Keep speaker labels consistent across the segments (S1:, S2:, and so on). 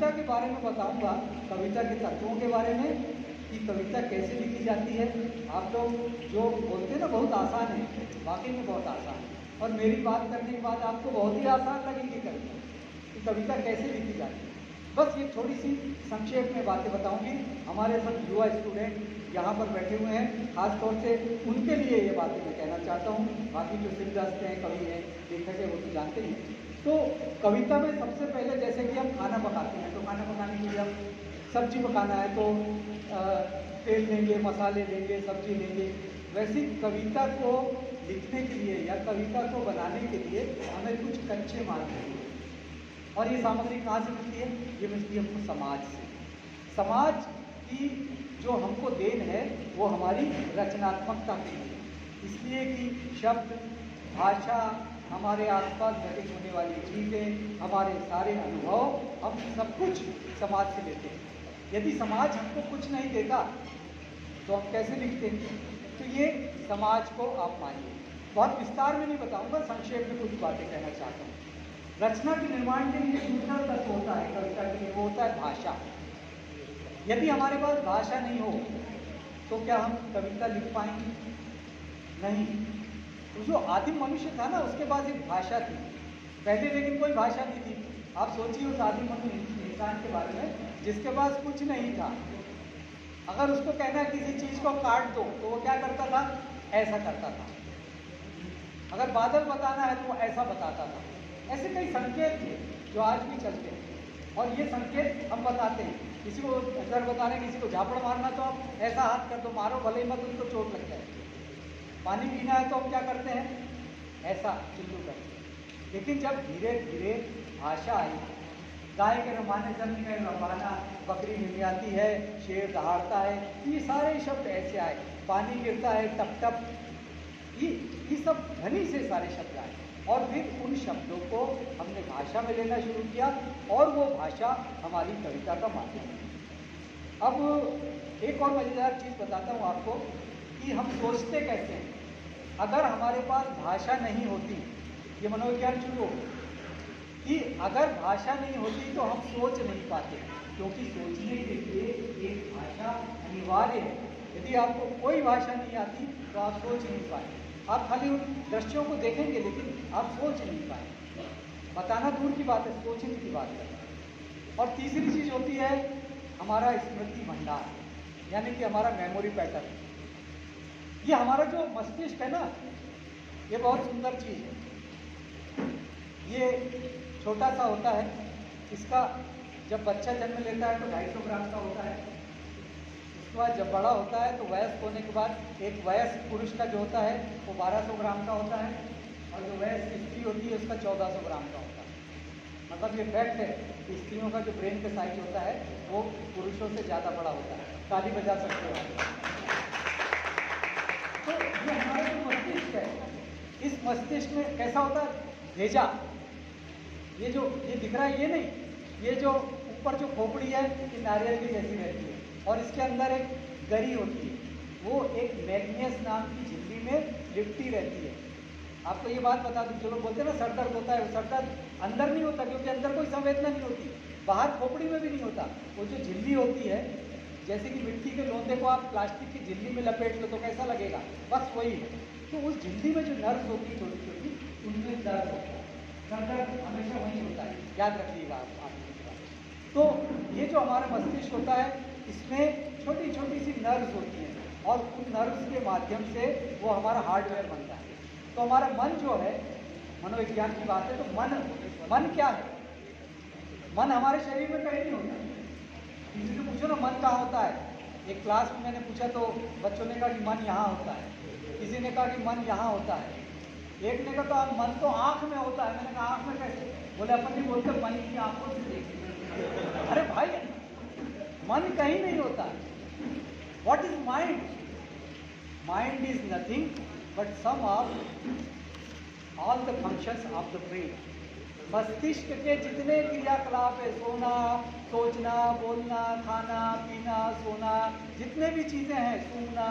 S1: कविता के बारे में बताऊंगा, कविता के तत्वों के बारे में, कि कविता कैसे लिखी जाती है। आप लोग जो बोलते हैं ना बहुत आसान है, वाकई में बहुत आसान है, और मेरी बात करने के बाद आपको बहुत ही आसान लगेगी कविता, कि कविता कैसे लिखी जाती है। बस ये थोड़ी सी संक्षेप में बातें बताऊंगी। हमारे सब युवा स्टूडेंट यहाँ पर बैठे हुए हैं, खास तौर से उनके लिए ये बातें मैं कहना चाहता हूँ। बाकी जो सिद्धहस्त हैं, कवि हैं, लेखक है, वो तो जानते ही हैं। तो कविता में सबसे पहले जैसे कि हम खाना पकाते हैं, तो खाना पकाने के लिए हम सब्जी पकाना है तो तेल लेंगे, मसाले लेंगे, सब्जी लेंगे। वैसे कविता को लिखने के लिए या कविता को बनाने के लिए हमें कुछ कच्चे माल चाहिए। और ये सामग्री कहाँ से मिलती है? ये मिलती है हमको समाज से। समाज की जो हमको देन है वो हमारी रचनात्मकता की है, इसलिए कि शब्द, भाषा, हमारे आसपास घटित होने वाली चीज़ें, हमारे सारे अनुभव, हम सब कुछ समाज से लेते हैं। यदि समाज हमको कुछ नहीं देता तो हम कैसे लिखते हैं? तो ये समाज को आप मानिए। बहुत विस्तार में नहीं बताऊंगा, संक्षेप में कुछ बातें कहना चाहता हूँ। रचना के निर्माण के लिए दूसरा तत्व होता है कविता के लिए, वो होता है भाषा। यदि हमारे पास भाषा नहीं हो तो क्या हम कविता लिख पाएंगे? नहीं। तो जो आदिम मनुष्य था ना, उसके पास एक भाषा थी पहले, लेकिन कोई भाषा नहीं थी। आप सोचिए उस आदिम मनुष्य इंसान के बारे में जिसके पास कुछ नहीं था। अगर उसको कहना किसी चीज़ को काट दो तो वो क्या करता था? ऐसा करता था। अगर बादल बताना है तो वो ऐसा बताता था। ऐसे कई संकेत थे जो आज भी चलते हैं, और ये संकेत हम बताते हैं। किसी को डर बताना है, किसी को झापड़ मारना, तो आप ऐसा हाथ कर दो, मारो, भले मत उनको चोट लग जाए। पानी पीना है तो हम क्या करते हैं? ऐसा चिल्लू करते हैं। लेकिन जब धीरे धीरे भाषा आई, गाय के रमाने जमीन में रमाना, बकरी मिमियाती है, शेर दहाड़ता है, ये सारे शब्द ऐसे आए। पानी गिरता है टप टप, ये सब ध्वनि से सारे शब्द आए। और फिर उन शब्दों को हमने भाषा में लेना शुरू किया, और वो भाषा हमारी कविता का माध्यम है। अब एक और मज़ेदार चीज़ बताता हूँ आपको कि हम सोचते कैसे हैं। अगर हमारे पास भाषा नहीं होती, ये मनोविज्ञान शुरू हो कि अगर भाषा नहीं होती तो हम सोच नहीं पाते, क्योंकि सोचने के लिए एक भाषा अनिवार्य है। यदि आपको कोई भाषा नहीं आती तो आप सोच नहीं पाए। आप खाली उन दृश्यों को देखेंगे लेकिन आप सोच नहीं पाए। बताना दूर की बात है, सोचने की बात है। और तीसरी चीज़ होती है हमारा स्मृति भंडार, यानी कि हमारा मेमोरी पैटर्न। ये हमारा जो मस्तिष्क है ना, ये बहुत सुंदर चीज़ है। ये छोटा सा होता है, इसका जब बच्चा जन्म लेता है तो 250 ग्राम का होता है। उसके बाद जब बड़ा होता है तो वयस्क होने के बाद एक वयस्क पुरुष का जो होता है वो 1200 ग्राम का होता है, और जो वयस्क स्त्री होती है उसका 1400 ग्राम का होता है। मतलब ये फैक्ट है कि स्त्रियों का जो ब्रेन का साइज होता है वो पुरुषों से ज़्यादा बड़ा होता है। ताली बजा सकते हो आप। तो ये हमारा जो मस्तिष्क है, इस मस्तिष्क में कैसा होता है? भेजा। ये दिख रहा है, ये नहीं, ये जो ऊपर जो खोपड़ी है ये नारियल की जैसी रहती है, और इसके अंदर एक गरी होती है, वो एक मैग्नियस नाम की झिल्ली में लिपटी रहती है। आपको ये बात बता दूं, जो लोग बोलते हैं ना सर दर्द होता है, वो सर दर्द अंदर नहीं होता, क्योंकि अंदर कोई संवेदना नहीं होती, बाहर खोपड़ी में भी नहीं होता। वो जो झिल्ली होती है, जैसे कि मिट्टी के लोंदे को आप प्लास्टिक की झिल्ली में लपेट लो तो कैसा लगेगा, बस वही है। तो उस झिल्ली में जो नर्व्स होती है छोटी छोटी, उनमें दर्द होता है। सर दर्द हमेशा वही होता है, याद रखिएगा आप। तो ये जो हमारा मस्तिष्क होता है, इसमें छोटी छोटी सी नर्व्स होती हैं, और उन नर्व्स के माध्यम से वो हमारा हार्डवेयर बनता है। तो हमारा मन जो है, मनोविज्ञान की बात है, तो मन क्या है? मन हमारे शरीर में कहीं नहीं होता। किसी से पूछो ना मन कहाँ होता है। एक क्लास में मैंने पूछा तो बच्चों ने कहा कि मन यहाँ होता है, किसी ने कहा कि मन यहाँ होता है, एक ने कहा मन तो आँख में होता है। मैंने कहा आँख में कैसे? बोले अपन नहीं बोलते, मन की आँखों से देखते। अरे भाई, मन कहीं नहीं होता। What is mind? Mind is nothing but sum of all the functions of the brain. मस्तिष्क के जितने क्रियाकलाप है, सोना, सोचना, बोलना, खाना, पीना, सोना, जितने भी चीज़ें हैं, सूंघना,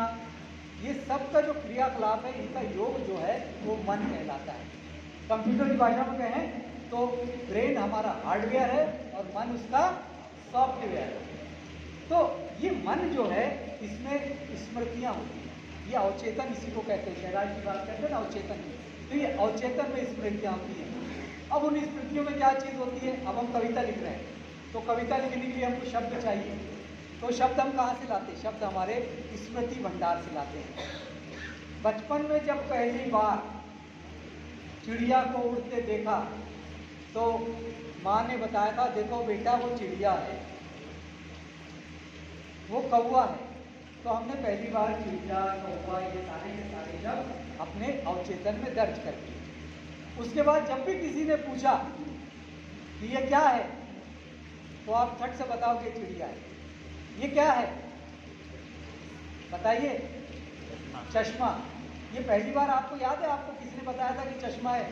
S1: ये सब का जो क्रियाकलाप है, इनका योग जो है वो मन कहलाता है। कंप्यूटर की भाषा में कहें तो ब्रेन हमारा हार्डवेयर है और मन उसका सॉफ्टवेयर। तो ये मन जो है इसमें स्मृतियाँ होती हैं, ये अवचेतन इसी को कहते हैं, कैलाश की बात करते हैं ना अवचेतन। तो ये अवचेतन में स्मृतियाँ होती हैं। अब उन स्मृतियों में क्या चीज़ होती है, अब हम कविता लिख रहे हैं तो कविता लिखने के लिए हमको शब्द चाहिए, तो शब्द हम कहाँ से लाते हैं, शब्द हमारे स्मृति भंडार से लाते हैं। बचपन में जब पहली बार चिड़िया को उड़ते देखा तो माँ ने बताया था, देखो बेटा वो चिड़िया है, वो कौवा है। तो हमने पहली बार चिड़िया कौवा ये सारे के सारे शब्द अपने अवचेतन में दर्ज कर दिए। उसके बाद जब भी किसी ने पूछा कि ये क्या है, तो आप झट से बताओगे चिड़िया है। ये क्या है बताइए, चश्मा। ये पहली बार आपको याद है, आपको किसी ने बताया था कि चश्मा है?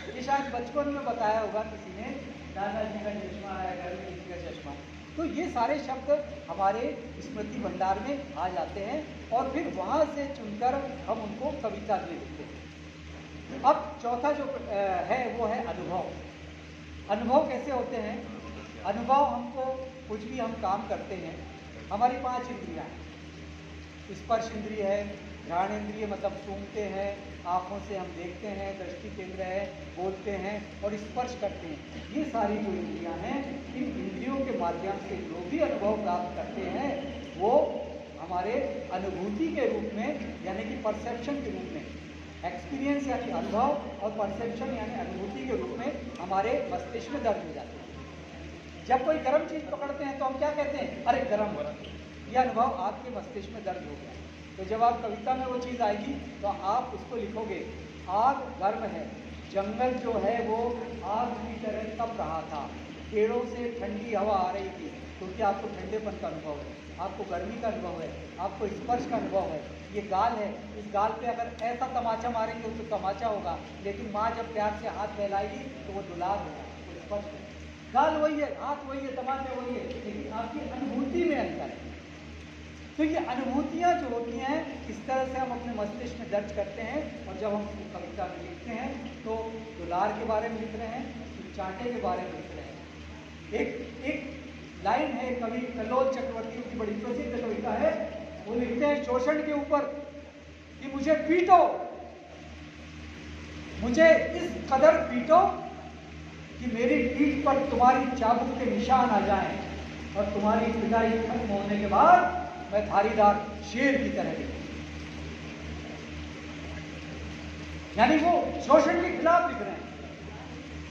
S1: ये शायद बचपन में बताया होगा किसी ने, दादाजी का चश्मा है, घर में किसी का चश्मा। तो ये सारे शब्द हमारे स्मृति भंडार में आ जाते हैं और फिर वहाँ से चुनकर हम उनको कविता में लिखते हैं। अब चौथा जो है वो है अनुभव। अनुभव कैसे होते हैं? अनुभव हमको कुछ भी हम काम करते हैं, हमारी 5 इंद्रियाँ हैं। स्पर्श इंद्रिय है, घ्राण इंद्रिय मतलब सूंघते हैं, आँखों से हम देखते हैं, दृष्टि केंद्र है, बोलते हैं और स्पर्श करते हैं। ये सारी जो इंद्रियाँ हैं, इन इंद्रियों के माध्यम से जो भी अनुभव प्राप्त करते हैं वो हमारे अनुभूति के रूप में यानी कि परसेप्शन के रूप में, एक्सपीरियंस यानी अनुभव और परसेप्शन यानी अनुभूति के रूप में हमारे मस्तिष्क में दर्ज हो जाते हैं। जब कोई गर्म चीज़ पकड़ते हैं तो हम क्या कहते हैं, अरे गर्म हो रहा है। ये अनुभव आपके मस्तिष्क में दर्ज हो गया। तो जब आप कविता में वो चीज़ आएगी तो आप उसको लिखोगे, आग गर्म है, जंगल जो है वो आग की तरह तप रहा था, पेड़ों से ठंडी हवा आ रही थी, क्योंकि आपको ठंडेपन का अनुभव है, आपको गर्मी का अनुभव है, आपको स्पर्श का अनुभव है। ये गाल है, इस गाल पे अगर ऐसा तमाचा मारेंगे तो तमाचा होगा, लेकिन माँ जब प्यार से हाथ फैलाएगी तो वो दुलार होगा, वो स्पर्श है। गाल वही है, हाथ वही है, तमाचा वही है, लेकिन आपकी अनुभूति में अंतर है। तो ये अनुभूतियाँ जो होती हैं इस तरह से हम अपने मस्तिष्क में दर्ज करते हैं और जब हम कविता में लिखते हैं तो दुलार के बारे में लिख रहे हैं, चांटे के बारे में लिख रहे हैं। एक लाइन है कवि कल्लोल चक्रवर्ती की बड़ी प्रसिद्ध कविता है, वो लिखते हैं शोषण के ऊपर कि मुझे पीटो, मुझे इस कदर पीटो कि मेरी पीठ पर तुम्हारी चाबुक के निशान आ जाएं और तुम्हारी पिटाई खत्म होने के बाद मैं धारीदार शेर की तरह लिखूं। यानी वो शोषण के खिलाफ लिख रहे हैं।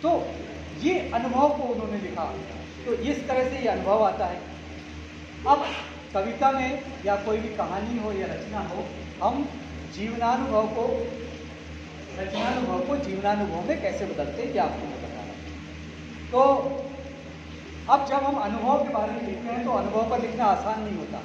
S1: तो ये अनुभव को उन्होंने लिखा, तो इस तरह से ये अनुभव आता है। अब कविता में या कोई भी कहानी हो या रचना हो, हम जीवनानुभव को रचनानुभव को जीवनानुभव में कैसे बदलते हैं, ये आपको मैं बता रहा हूँ। तो अब जब हम अनुभव के बारे में लिखते हैं तो अनुभव पर लिखना आसान नहीं होता।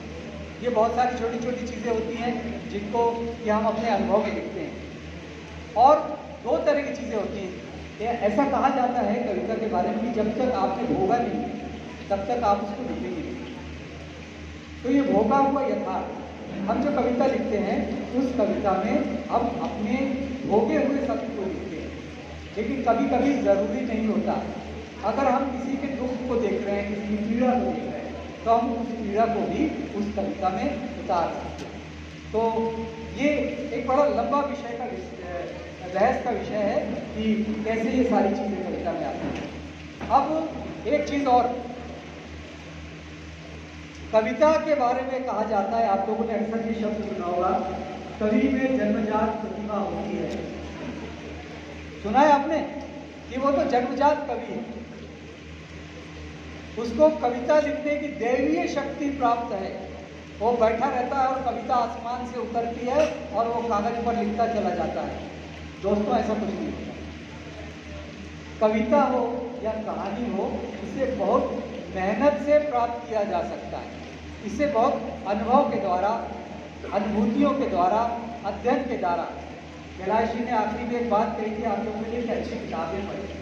S1: ये बहुत सारी छोटी छोटी चीज़ें होती हैं जिनको कि हम अपने अनुभव में लिखते हैं। और 2 तरह की चीज़ें होती हैं। ऐसा कहा जाता है कविता के बारे में कि जब तक आपने भोगा नहीं तब तक आप उसको लिखेंगे नहीं। तो ये भोगा हुआ यथार्थ, हम जो कविता लिखते हैं उस कविता में हम अपने भोगे हुए सत्य को लिखते हैं। लेकिन कभी कभी ज़रूरी नहीं होता। अगर हम किसी के दुख को देख रहे हैं, किसी की पीड़ा को देख रहे हैं, तो हम उस पीड़ा को भी उस कविता में उतार सकते हैं। तो ये एक बड़ा लंबा विषय का बहस का विषय है कि कैसे ये सारी चीज़ें कविता में आती हैं। अब एक चीज़ और, कविता के बारे में कहा जाता है, आप लोगों ने अक्सर ये शब्द सुना होगा, कवि में जन्मजात प्रतिभा होती है। सुना है आपने कि वो तो जन्मजात कवि है, उसको कविता लिखने की दैवीय शक्ति प्राप्त है। वो बैठा रहता है और कविता आसमान से उतरती है और वो कागज पर लिखता चला जाता है। दोस्तों ऐसा कुछ नहीं होता। कविता हो या कहानी हो, इसे बहुत मेहनत से प्राप्त किया जा सकता है। इसे बहुत अनुभव के द्वारा, अनुभूतियों के द्वारा, अध्ययन के द्वारा। कैलाश जी ने आखिरी में एक बात कही थी आप लोगों के लिए कि अच्छी किताबें पढ़ें।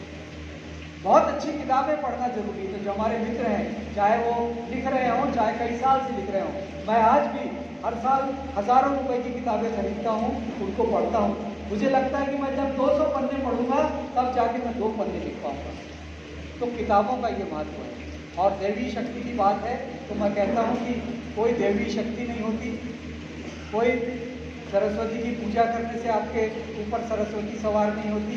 S1: बहुत अच्छी किताबें पढ़ना जरूरी है। तो जो हमारे मित्र हैं, चाहे वो लिख रहे हों, चाहे कई साल से लिख रहे हों, मैं आज भी हर साल हज़ारों रुपए की किताबें खरीदता हूँ, उनको पढ़ता हूँ। मुझे लगता है कि मैं जब 200 पन्ने पढ़ूंगा तब जाके मैं 2 पन्ने लिख पाऊंगा। तो किताबों का ये महत्व है। और दैवीय शक्ति की बात है तो मैं कहता हूँ कि कोई दैवीय शक्ति नहीं होती, कोई सरस्वती की पूजा करने से आपके ऊपर सरस्वती सवार नहीं होती,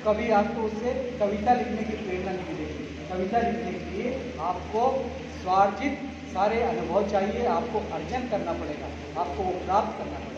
S1: कभी आपको उससे कविता लिखने की प्रेरणा नहीं मिलेगी। कविता लिखने के लिए आपको स्वार्जित सारे अनुभव चाहिए, आपको अर्जन करना पड़ेगा, आपको वो प्राप्त करना पड़ेगा।